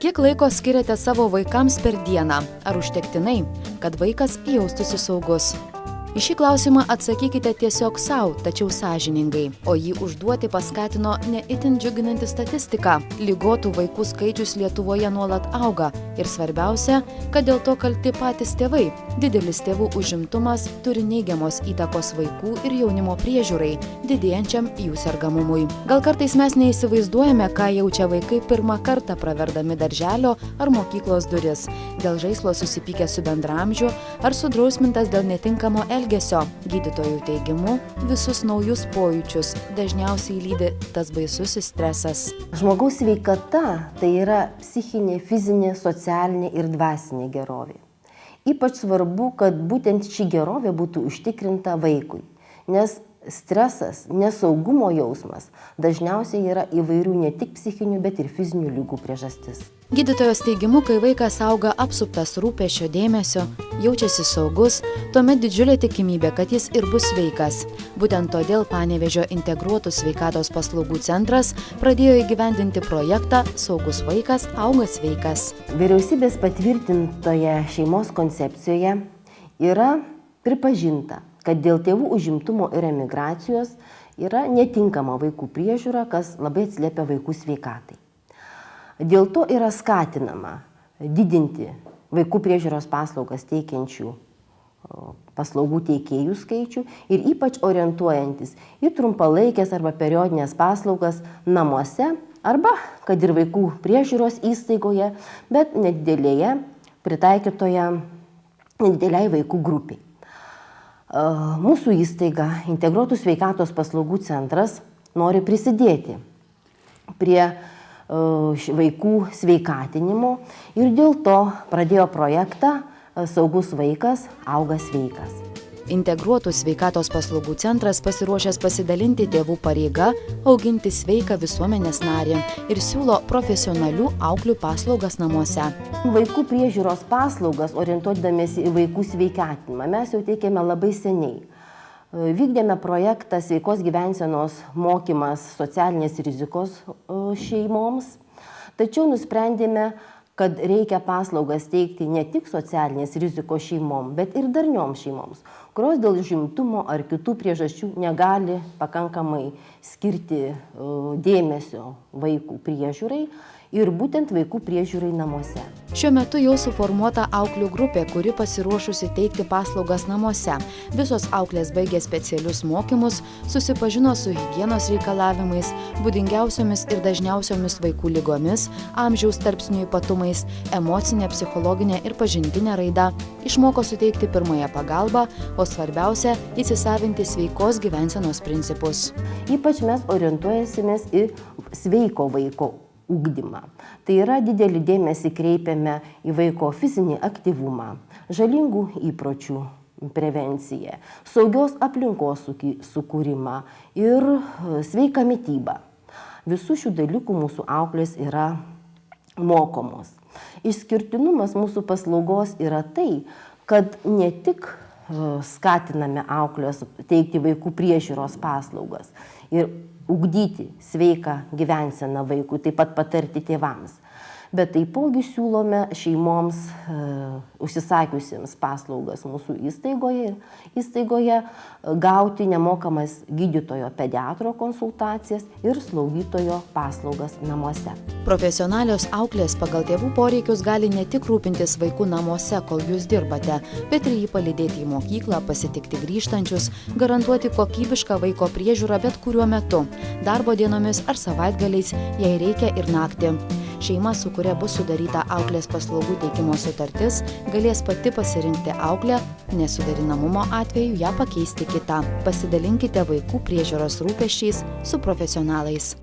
Kiek laiko skiriate savo vaikams per dieną? Ar užtektinai, kad vaikas jaustųsi saugus? Į šį klausimą atsakykite tiesiog savo, tačiau sąžiningai, o jį užduoti paskatino ne itin džiuginanti statistika. Ligotų vaikų skaičius Lietuvoje nuolat auga ir svarbiausia, kad dėl to kalti patys tėvai. Didelis tėvų užimtumas turi neigiamos įtakos vaikų ir jaunimo priežiūrai, didėjančiam jų sergamumui. Gal kartais mes neįsivaizduojame, ką jaučia vaikai pirmą kartą praverdami darželio ar mokyklos duris, dėl žaislo susipykę su bendraamžiu ar sudrausmintas dėl netinkamo elgesio. Gydytojų teigimu, visus naujus pojūčius dažniausiai lydi tas baisusis stresas. Žmogaus sveikata tai yra psichinė, fizinė, socialinė ir dvasinė gerovė. Ypač svarbu, kad būtent ši gerovė būtų užtikrinta vaikui, nes stresas, nesaugumo jausmas dažniausiai yra įvairių ne tik psichinių, bet ir fizinių ligų priežastis. Gydytojos teigimu, kai vaikas auga apsuptas rūpesčio dėmesio, jaučiasi saugus, tuomet didžiulė tikimybė, kad jis ir bus sveikas. Būtent todėl Panevėžio integruotų sveikatos paslaugų centras pradėjo įgyvendinti projektą Saugus vaikas auga sveikas. Vyriausybės patvirtintoje šeimos koncepcijoje yra pripažinta, kad dėl tėvų užimtumo ir emigracijos yra netinkama vaikų priežiūra, kas labai atsiliepia vaikų sveikatai. Dėl to yra skatinama didinti vaikų priežiūros paslaugas teikiančių paslaugų teikėjų skaičių ir ypač orientuojantis į trumpalaikės arba periodinės paslaugas namuose arba, kad ir vaikų priežiūros įstaigoje, bet nedidelėje pritaikytoje nedideliai vaikų grupiai. Mūsų įstaiga, Integruotų sveikatos paslaugų centras, nori prisidėti prie vaikų sveikatinimo ir dėl to pradėjo projektą Saugus vaikas auga sveikas. Integruotų sveikatos paslaugų centras pasiruošęs pasidalinti tėvų pareiga auginti sveiką visuomenės narį ir siūlo profesionalių auklių paslaugas namuose. Vaikų priežiūros paslaugas, orientuodamiesi į vaikų sveikatinimą, mes jau teikėme labai seniai. Vykdėme projektą Sveikos gyvensenos mokymas socialinės rizikos šeimoms, tačiau nusprendėme, kad reikia paslaugas teikti ne tik socialinės rizikos šeimom, bet ir darnioms šeimoms, kurios dėl užimtumo ar kitų priežasčių negali pakankamai skirti dėmesio vaikų priežiūrai ir būtent vaikų priežiūrai namuose. Šiuo metu jau suformuota auklių grupė, kuri pasiruošusi teikti paslaugas namuose. Visos auklės baigė specialius mokymus, susipažino su higienos reikalavimais, būdingiausiomis ir dažniausiomis vaikų ligomis, amžiaus tarpsnių ypatumais, emocinė, psichologinė ir pažintinė raida, išmoko suteikti pirmąją pagalbą, o svarbiausia – įsisavinti sveikos gyvensenos principus. Ypač mes orientuojasimės į sveiko vaiko ugdymą. Tai yra didelį dėmesį kreipiame į vaiko fizinį aktyvumą, žalingų įpročių prevenciją, saugios aplinkos sukūrimą ir sveiką mitybą. Visų šių dalykų mūsų auklės yra mokomos. Išskirtinumas mūsų paslaugos yra tai, kad ne tik skatiname auklės teikti vaikų priežiūros paslaugas ir ugdyti sveiką gyvenseną vaikui, taip pat patarti tėvams. Bet taipogi siūlome šeimoms užsisakiusiems paslaugas mūsų įstaigoje gauti nemokamas gydytojo pediatro konsultacijas ir slaugytojo paslaugas namuose. Profesionalios auklės pagal tėvų poreikius gali ne tik rūpintis vaikų namuose, kol jūs dirbate, bet ir jį palydėti į mokyklą, pasitikti grįžtančius, garantuoti kokybišką vaiko priežiūrą bet kuriuo metu, darbo dienomis ar savaitgaliais, jei reikia ir naktį. Šeima, su kuria bus sudaryta auklės paslaugų teikimo sutartis, galės pati pasirinkti auklę, nesuderinamumo atveju ją pakeisti kitą. Pasidalinkite vaikų priežiūros rūpesčiais su profesionalais.